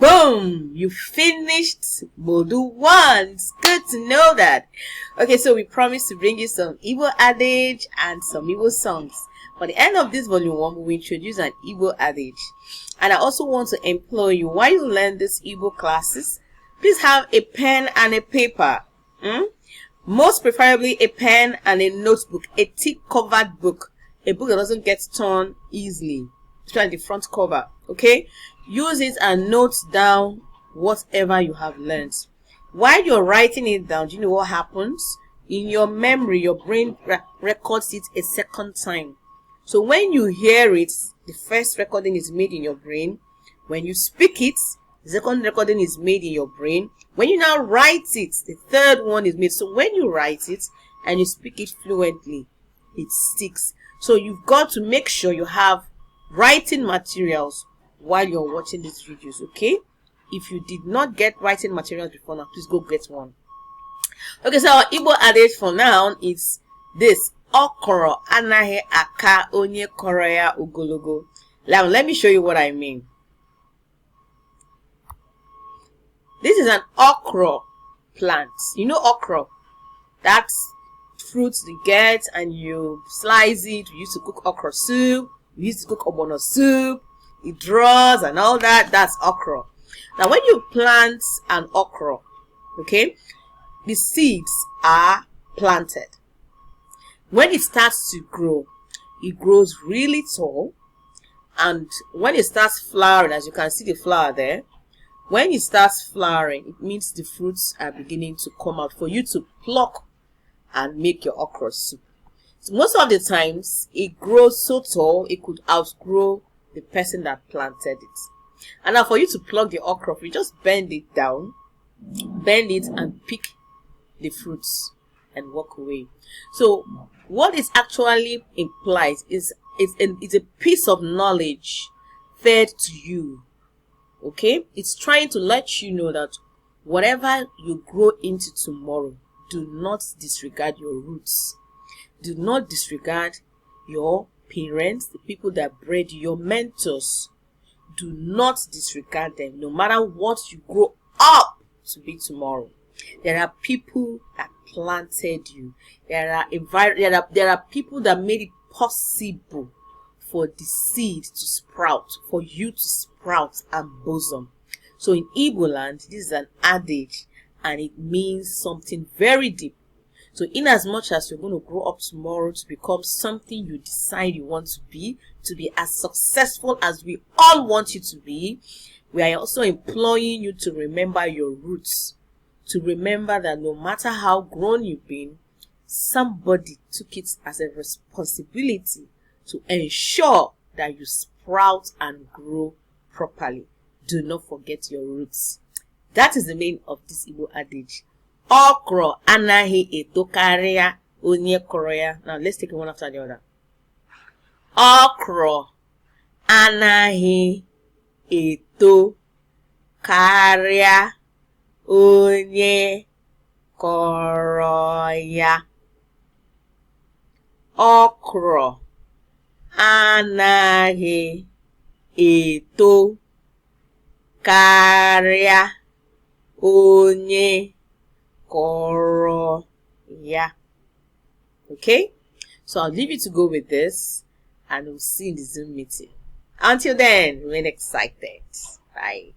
Boom! You finished Module 1. It's good to know that. Okay, so we promised to bring you some Igbo Adage and some Igbo songs. For the end of this volume 1, we will introduce an Igbo Adage. And I also want to implore you, while you learn these Igbo classes, please have a pen and a paper. Most preferably a pen and a notebook, a thick-covered book. A book that doesn't get torn easily. Especially the front cover, okay? Use it and note down whatever you have learned. While you're writing it down, do you know what happens? In your memory, your brain records it a second time. So when you hear it, the first recording is made in your brain. When you speak it, the second recording is made in your brain. When you now write it, the third one is made. So when you write it and you speak it fluently, it sticks. So you've got to make sure you have writing materials while you're watching these videos, okay? If you did not get writing materials before now, please go get one. Okay, so our Igbo adage for now is this: okoro anaghị aka onye kọrọ ya ogologo. Now let me show you what I mean. This is an okra plant. You know okra? That's fruit you get and you slice it. We used to cook okra soup. We used to cook obono soup. It draws and all that. That's okra. Now when you plant an okra, okay, the seeds are planted. When it starts to grow, it grows really tall. And when it starts flowering, as you can see the flower there, when it starts flowering, it means the fruits are beginning to come out for you to pluck and make your okra soup. So most of the times, it grows so tall, it could outgrow the person that planted it. And now for you to pluck the okra, you just bend it down, bend it and pick the fruits and walk away. So what it actually implies is it's a piece of knowledge fed to you. Okay? It's trying to let you know that whatever you grow into tomorrow, do not disregard your roots. Do not disregard your parents, the people that bred you, your mentors. Do not disregard them, no matter what you grow up to be tomorrow. There are people that planted you. There are people that made it possible for the seed to sprout, for you to sprout and blossom. So in Igbo land, this is an adage and it means something very deep. So in as much as you're going to grow up tomorrow to become something you decide you want to be as successful as we all want you to be, we are also imploring you to remember your roots. To remember that no matter how grown you've been, somebody took it as a responsibility to ensure that you sprout and grow properly. Do not forget your roots. That is the meaning of this Igbo adage. Okro anaghị etokarị ya onye kọrọ ya. Now let's take it one after the other. Okro anaghị etokarị ya onye kọrọ ya. Okro anaghị etokarị ya onye kọrọ ya. Okay, so I'll leave you to go with this and we'll see you in the Zoom meeting. Until then, remain excited. Bye.